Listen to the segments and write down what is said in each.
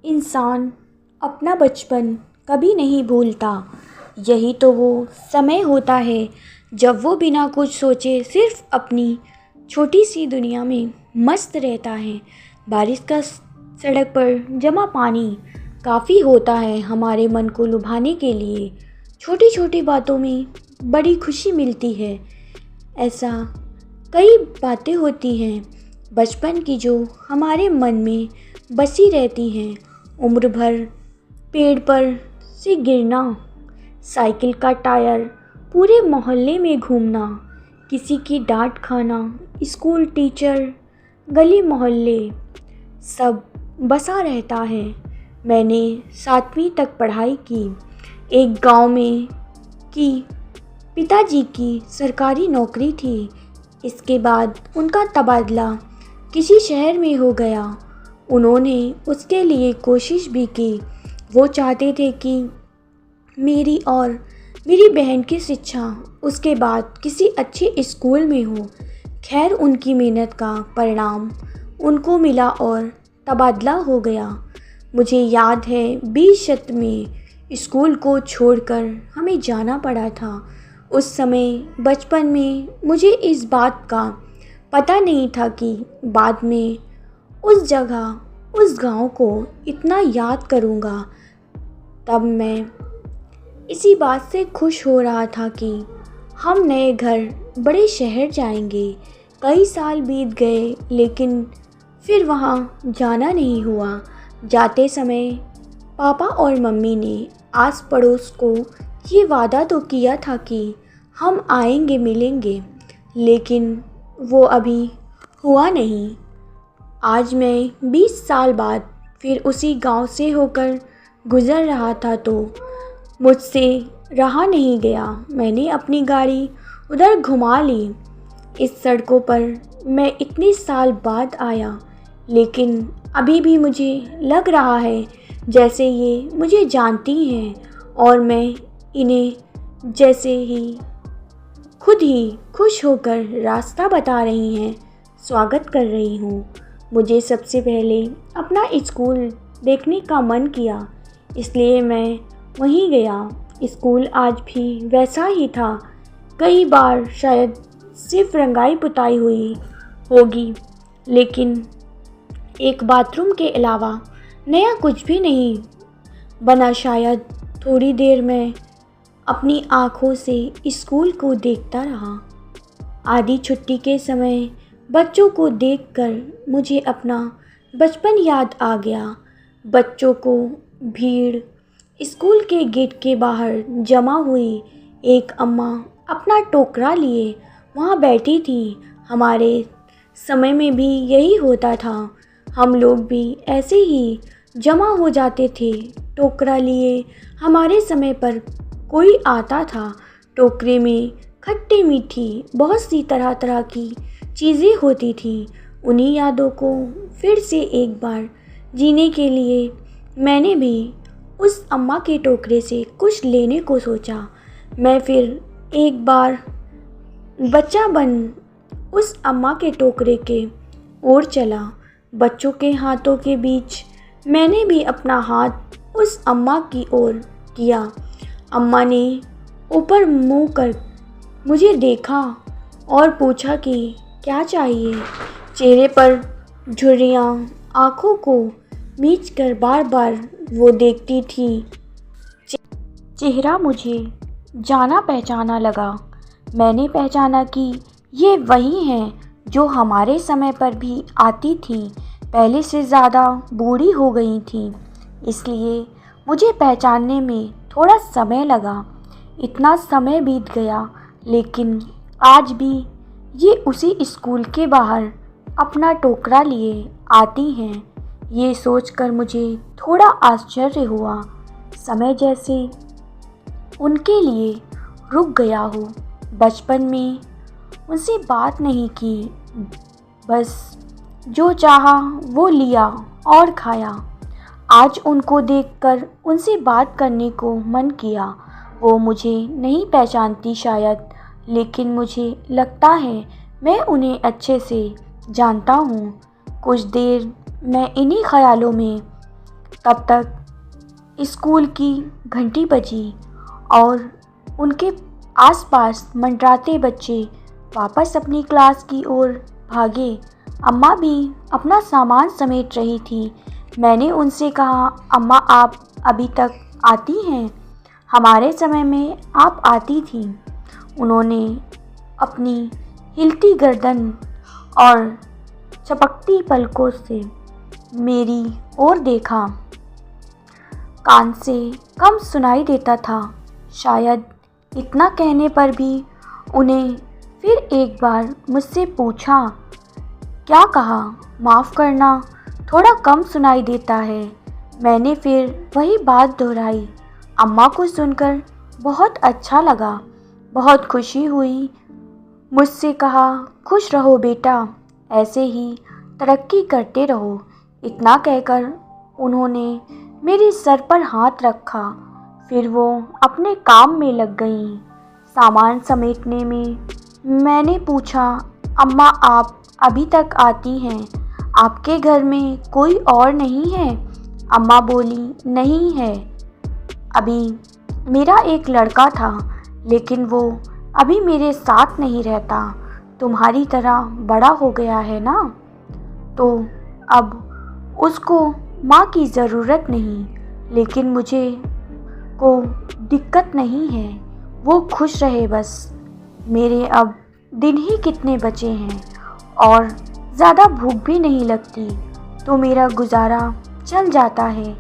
इंसान अपना बचपन कभी नहीं भूलता। यही तो वो समय होता है जब वो बिना कुछ सोचे सिर्फ अपनी छोटी सी दुनिया में मस्त रहता है। बारिश का सड़क पर जमा पानी काफ़ी होता है हमारे मन को लुभाने के लिए। छोटी छोटी बातों में बड़ी खुशी मिलती है। ऐसा कई बातें होती हैं बचपन की जो हमारे मन में बसी रहती हैं। उम्र भर पेड़ पर से गिरना, साइकिल का टायर, पूरे मोहल्ले में घूमना, किसी की डांट खाना, स्कूल टीचर, गली मोहल्ले सब बसा रहता है। मैंने 7वीं तक पढ़ाई की एक गांव में की। पिताजी की सरकारी नौकरी थी। इसके बाद उनका तबादला किसी शहर में हो गया। उन्होंने उसके लिए कोशिश भी की। वो चाहते थे कि मेरी और मेरी बहन की शिक्षा उसके बाद किसी अच्छे स्कूल में हो। खैर, उनकी मेहनत का परिणाम उनको मिला और तबादला हो गया। मुझे याद है 20 शत में स्कूल को छोड़कर हमें जाना पड़ा था। उस समय बचपन में मुझे इस बात का पता नहीं था कि बाद में उस जगह, उस गांव को इतना याद करूंगा। तब मैं इसी बात से खुश हो रहा था कि हम नए घर, बड़े शहर जाएंगे। कई साल बीत गए लेकिन फिर वहाँ जाना नहीं हुआ। जाते समय पापा और मम्मी ने आस पड़ोस को ये वादा तो किया था कि हम आएंगे, मिलेंगे, लेकिन वो अभी हुआ नहीं। आज मैं 20 साल बाद फिर उसी गांव से होकर गुज़र रहा था तो मुझसे रहा नहीं गया। मैंने अपनी गाड़ी उधर घुमा ली। इस सड़कों पर मैं इतने साल बाद आया, लेकिन अभी भी मुझे लग रहा है जैसे ये मुझे जानती हैं और मैं इन्हें जैसे ही खुद ही खुश होकर रास्ता बता रही हैं, स्वागत कर रही हूँ। मुझे सबसे पहले अपना स्कूल देखने का मन किया, इसलिए मैं वहीं गया। स्कूल आज भी वैसा ही था। कई बार शायद सिर्फ रंगाई पुताई हुई होगी, लेकिन एक बाथरूम के अलावा नया कुछ भी नहीं बना। शायद थोड़ी देर मैं अपनी आँखों से स्कूल को देखता रहा। आधी छुट्टी के समय बच्चों को देखकर मुझे अपना बचपन याद आ गया। बच्चों को भीड़, स्कूल के गेट के बाहर जमा हुई। एक अम्मा अपना टोकरा लिए वहाँ बैठी थी। हमारे समय में भी यही होता था। हम लोग भी ऐसे ही जमा हो जाते थे टोकरा लिए। हमारे समय पर कोई आता था, टोकरे में खट्टी मीठी बहुत सी तरह तरह की चीज़ें होती थी। उन्हीं यादों को फिर से एक बार जीने के लिए मैंने भी उस अम्मा के टोकरे से कुछ लेने को सोचा। मैं फिर एक बार बच्चा बन उस अम्मा के टोकरे के ओर चला। बच्चों के हाथों के बीच मैंने भी अपना हाथ उस अम्मा की ओर किया। अम्मा ने ऊपर मुँह कर मुझे देखा और पूछा कि क्या चाहिए। चेहरे पर झुर्रियाँ आँखों को मीच कर बार बार वो देखती थी। चेहरा मुझे जाना पहचाना लगा। मैंने पहचाना कि ये वही हैं जो हमारे समय पर भी आती थी। पहले से ज़्यादा बूढ़ी हो गई थी, इसलिए मुझे पहचानने में थोड़ा समय लगा। इतना समय बीत गया लेकिन आज भी ये उसी स्कूल के बाहर अपना टोकरा लिए आती हैं। ये सोचकर मुझे थोड़ा आश्चर्य हुआ। समय जैसे उनके लिए रुक गया हो। बचपन में उनसे बात नहीं की, बस जो चाहा वो लिया और खाया। आज उनको देखकर उनसे बात करने को मन किया। वो मुझे नहीं पहचानती शायद, लेकिन मुझे लगता है मैं उन्हें अच्छे से जानता हूँ। कुछ देर मैं इन्हीं ख्यालों में तब तक स्कूल की घंटी बजी और उनके आसपास मंडराते बच्चे वापस अपनी क्लास की ओर भागे। अम्मा भी अपना सामान समेट रही थी। मैंने उनसे कहा, अम्मा आप अभी तक आती हैं? हमारे समय में आप आती थीं। उन्होंने अपनी हिलती गर्दन और चपकती पलकों से मेरी ओर देखा। कान से कम सुनाई देता था। शायद इतना कहने पर भी उन्हें फिर एक बार मुझसे पूछा, क्या कहा? माफ़ करना, थोड़ा कम सुनाई देता है। मैंने फिर वही बात दोहराई। अम्मा को सुनकर बहुत अच्छा लगा, बहुत खुशी हुई। मुझसे कहा, खुश रहो बेटा, ऐसे ही तरक्की करते रहो। इतना कहकर उन्होंने मेरे सर पर हाथ रखा। फिर वो अपने काम में लग गईं। सामान समेटने में मैंने पूछा, अम्मा आप अभी तक आती हैं? आपके घर में कोई और नहीं है? अम्मा बोली, नहीं है। अभी मेरा एक लड़का था, लेकिन वो अभी मेरे साथ नहीं रहता। तुम्हारी तरह बड़ा हो गया है ना, तो अब उसको माँ की ज़रूरत नहीं। लेकिन मुझे को दिक्कत नहीं है, वो खुश रहे बस। मेरे अब दिन ही कितने बचे हैं और ज़्यादा भूख भी नहीं लगती, तो मेरा गुजारा चल जाता है।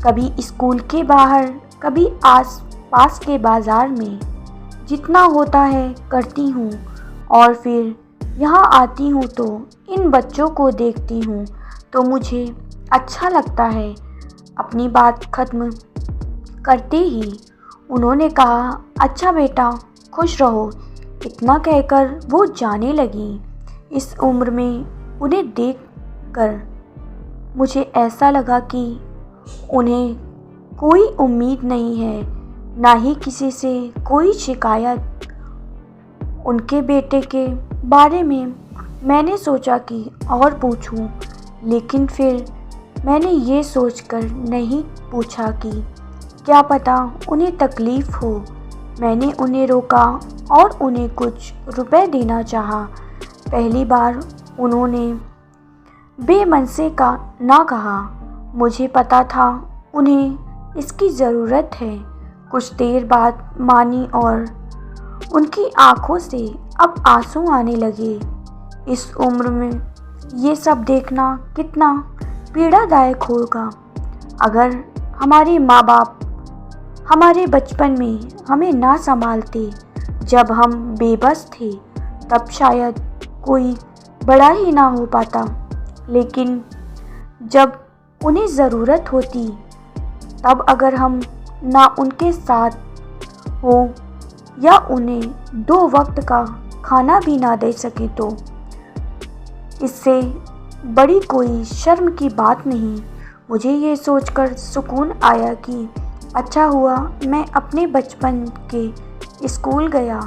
कभी स्कूल के बाहर, कभी आस पास के बाज़ार में, जितना होता है करती हूँ। और फिर यहाँ आती हूँ तो इन बच्चों को देखती हूँ तो मुझे अच्छा लगता है। अपनी बात ख़त्म करते ही उन्होंने कहा, अच्छा बेटा, खुश रहो। इतना कहकर वो जाने लगी। इस उम्र में उन्हें देखकर मुझे ऐसा लगा कि उन्हें कोई उम्मीद नहीं है, ना ही किसी से कोई शिकायत। उनके बेटे के बारे में मैंने सोचा कि और पूछूं, लेकिन फिर मैंने ये सोचकर नहीं पूछा कि क्या पता उन्हें तकलीफ़ हो। मैंने उन्हें रोका और उन्हें कुछ रुपए देना चाहा। पहली बार उन्होंने बेमन से का ना कहा। मुझे पता था उन्हें इसकी ज़रूरत है। कुछ देर बाद मानी और उनकी आंखों से अब आंसू आने लगे। इस उम्र में ये सब देखना कितना पीड़ादायक होगा। अगर हमारे माँ बाप हमारे बचपन में हमें ना संभालते, जब हम बेबस थे, तब शायद कोई बड़ा ही ना हो पाता। लेकिन जब उन्हें ज़रूरत होती, तब अगर हम ना उनके साथ हो या उन्हें 2 वक्त का खाना भी ना दे सके, तो इससे बड़ी कोई शर्म की बात नहीं। मुझे ये सोचकर सुकून आया कि अच्छा हुआ मैं अपने बचपन के स्कूल गया।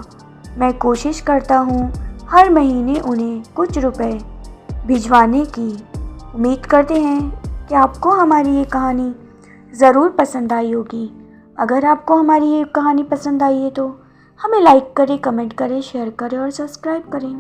मैं कोशिश करता हूँ हर महीने उन्हें कुछ रुपए भिजवाने की। उम्मीद करते हैं कि आपको हमारी ये कहानी ज़रूर पसंद आई होगी। अगर आपको हमारी ये कहानी पसंद आई है तो हमें लाइक करें, कमेंट करें, शेयर करें और सब्सक्राइब करें।